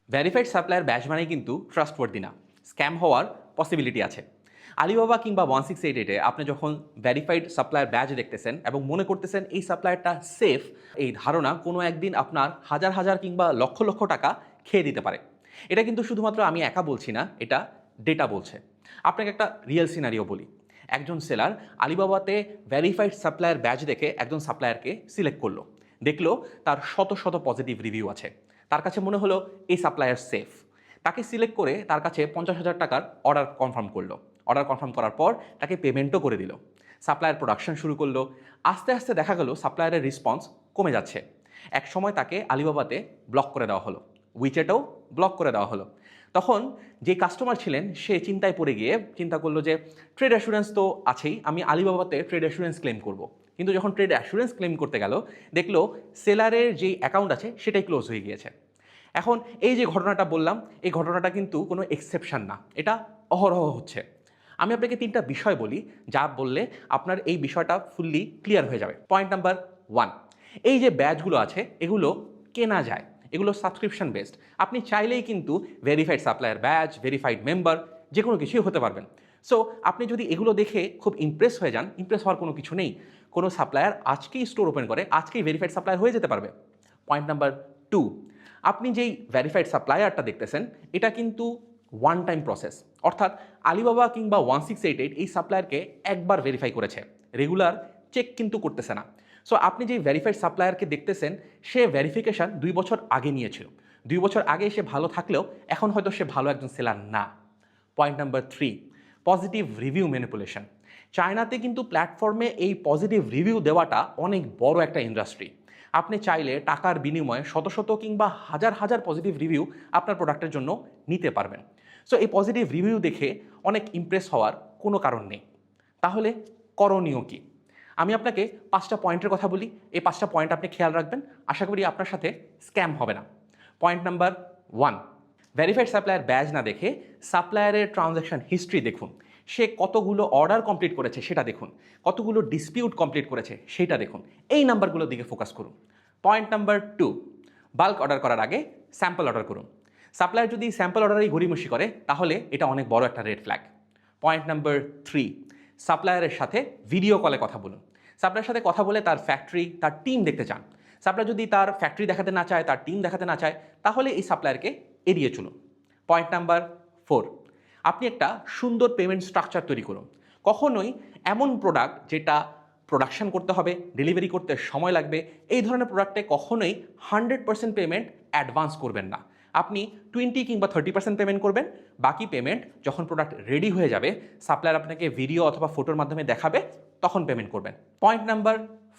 Verified supplier batch মানে কিন্তু trustworthy না, স্ক্যাম হওয়ার পসিবিলিটি আছে। আলিবাবা কিংবা 1688-এ আপনি যখন ভেরিফাইড সাপ্লায়ার ব্যাচ দেখতেছেন এবং মনে করতেছেন এই সাপ্লায়ারটা সেফ, এই ধারণা কোনো একদিন আপনার হাজার হাজার কিংবা লক্ষ লক্ষ টাকা খেয়ে দিতে পারে। এটা কিন্তু শুধুমাত্র আমি একা বলছি না, এটা ডেটা বলছে। আপনাকে একটা রিয়েল সিনারিও বলি। একজন সেলার আলিবাবাতে ভেরিফাইড সাপ্লায়ার ব্যাচ দেখে একজন সাপ্লায়ারকে সিলেক্ট করলো, দেখলো তার শত শত পজিটিভ রিভিউ আছে, তার কাছে মনে হলো এই সাপ্লায়ার সেফ। তাকে সিলেক্ট করে তার কাছে 50,000 টাকার অর্ডার কনফার্ম করলো। অর্ডার কনফার্ম করার পর তাকে পেমেন্টও করে দিল। সাপ্লায়ার প্রোডাকশন শুরু করলো। আস্তে আস্তে দেখা গেল সাপ্লায়ারের রেসপন্স কমে যাচ্ছে। এক সময় তাকে আলিবাবাতে ব্লক করে দেওয়া হলো, উইচেটেও ব্লক করে দেওয়া হলো। তখন যে কাস্টমার ছিলেন সে চিন্তায় পড়ে গিয়ে চিন্তা করলো যে ট্রেড অ্যাসুরেন্স তো আছেই, আমি আলিবাবাতে ট্রেড অ্যাসুরেন্স ক্লেম করব। কিন্তু যখন ট্রেড অ্যাসুরেন্স ক্লেম করতে গেল, দেখলো সেলারের যে অ্যাকাউন্ট আছে সেটাই ক্লোজ হয়ে গিয়েছে। এখন এই যে ঘটনাটা বললাম, এই ঘটনাটা কিন্তু কোনো এক্সেপশন না, এটা অহরহ হচ্ছে। আমি আপনাকে 3টা বিষয় বলি, যা বললে আপনার এই বিষয়টা ফুললি ক্লিয়ার হয়ে যাবে। পয়েন্ট নাম্বার 1, এই যে ব্যাচগুলো আছে এগুলো কেনা যায়, এগুলো সাবস্ক্রিপশন বেসড। আপনি চাইলেই কিন্তু verified supplier batch, verified member যে কোনো কিছুই হতে পারবেন। সো আপনি যদি এগুলো দেখে খুব ইমপ্রেস হয়ে যান, ইমপ্রেস হওয়ার কোনো কিছু নেই। কোনো সাপ্লায়ার আজকেই স্টোর ওপেন করে আজকেই ভেরিফাইড সাপ্লায়ার হয়ে যেতে পারবে। পয়েন্ট নাম্বার 2, আপনি যেই ভেরিফাইড সাপ্লায়ারটা দেখতেছেন এটা কিন্তু ওয়ান টাইম প্রসেস, অর্থাৎ আলিবাবা কিংবা 1688 এই সাপ্লায়ারকে একবার ভেরিফাই করেছে, রেগুলার চেক কিন্তু করতেছে না। সো আপনি যেই ভেরিফাইড সাপ্লায়ারকে দেখতেছেন সে ভেরিফিকেশান 2 বছর আগে নিয়েছিল। 2 বছর আগে সে ভালো থাকলেও এখন হয়তো সে ভালো একজন সেলার না। Point number 3, positive review manipulation. চায়নাতে কিন্তু প্ল্যাটফর্মে এই পজিটিভ রিভিউ দেওয়াটা অনেক বড় একটা ইন্ডাস্ট্রি। আপনি চাইলে টাকার বিনিময়ে শত শত কিংবা হাজার হাজার পজিটিভ রিভিউ আপনার প্রোডাক্টের জন্য নিতে পারবেন। সো এই পজিটিভ রিভিউ দেখে অনেক ইমপ্রেস হওয়ার কোনো কারণ নেই। তাহলে করণীয় কী? আমি আপনাকে 5টা পয়েন্টের কথা বলি, এই 5টা পয়েন্ট আপনি খেয়াল রাখবেন, আশা করি আপনার সাথে স্ক্যাম হবে না। Point number 1, verified supplier badge না দেখে সাপ্লায়ারের ট্রানজ্যাকশন হিস্ট্রি দেখুন। সে কতগুলো অর্ডার কমপ্লিট করেছে সেটা দেখুন, কতগুলো ডিসপিউট কমপ্লিট করেছে সেটা দেখুন, এই নাম্বারগুলোর দিকে ফোকাস করুন। পয়েন্ট নাম্বার 2, বাল্ক অর্ডার করার আগে স্যাম্পল অর্ডার করুন। সাপ্লায়ার যদি স্যাম্পল অর্ডারেই গড়িমসি করে তাহলে এটা অনেক বড় একটা রেড ফ্ল্যাগ। পয়েন্ট নাম্বার 3, সাপ্লায়ারের সাথে ভিডিও কলে কথা বলুন। সাপ্লায়ারের সাথে কথা বলে তার ফ্যাক্টরি, তার টিম দেখতে চান। সাপ্লায়ার যদি তার ফ্যাক্টরি দেখাতে না চায়, তার টিম দেখাতে না চায়, তাহলে এই সাপ্লায়ারকে এড়িয়ে চলুন। পয়েন্ট নাম্বার 4, আপনি একটা সুন্দর পেমেন্ট স্ট্রাকচার তৈরি করুন। কখনোই এমন প্রোডাক্ট যেটা প্রোডাকশন করতে হবে, ডেলিভারি করতে সময় লাগবে, এই ধরনের প্রোডাক্টে কখনোই 100% পেমেন্ট অ্যাডভান্স করবেন না। আপনি 20 কিংবা 30% পেমেন্ট করবেন, বাকি পেমেন্ট যখন প্রোডাক্ট রেডি হয়ে যাবে, সাপ্লায়ার আপনাকে ভিডিও অথবা ফটোর মাধ্যমে দেখাবে, তখন পেমেন্ট করবেন। পয়েন্ট নাম্বার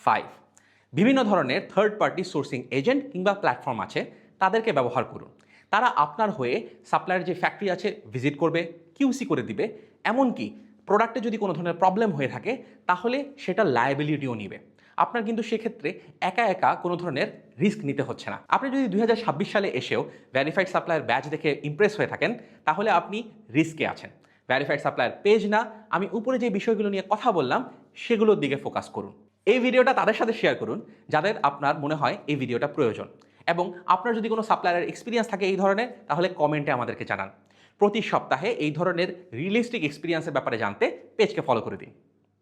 5, বিভিন্ন ধরনের থার্ড পার্টি সোর্সিং এজেন্ট কিংবা প্ল্যাটফর্ম আছে, তাদেরকে ব্যবহার করুন। তারা আপনার হয়ে সাপ্লায়ার যে ফ্যাক্টরি আছে ভিজিট করবে, কিউসি করে দিবে, এমনকি প্রোডাক্টে যদি কোনো ধরনের প্রবলেম হয়ে থাকে তাহলে সেটা লায়াবিলিটিও নিবে। আপনার কিন্তু সেক্ষেত্রে একা একা কোনো ধরনের রিস্ক নিতে হচ্ছে না। আপনি যদি 2026 সালে এসেও ভেরিফাইড সাপ্লায়ার ব্যাচ দেখে ইমপ্রেস হয়ে থাকেন, তাহলে আপনি রিস্কে আছেন। ভেরিফাইড সাপ্লায়ার পেজ না, আমি উপরে যে বিষয়গুলো নিয়ে কথা বললাম সেগুলোর দিকে ফোকাস করুন। এই ভিডিওটা তাদের সাথে শেয়ার করুন যাদের আপনার মনে হয় এই ভিডিওটা প্রয়োজন। এবং আপনার যদি কোনো সাপ্লায়ারের এক্সপিরিয়েন্স থাকে এই ধরনের, তাহলে কমেন্টে আমাদেরকে জানান। প্রতি সপ্তাহে এই ধরনের রিয়েলিস্টিক এক্সপিরিয়েন্সের ব্যাপারে জানতে পেজকে ফলো করে দিন।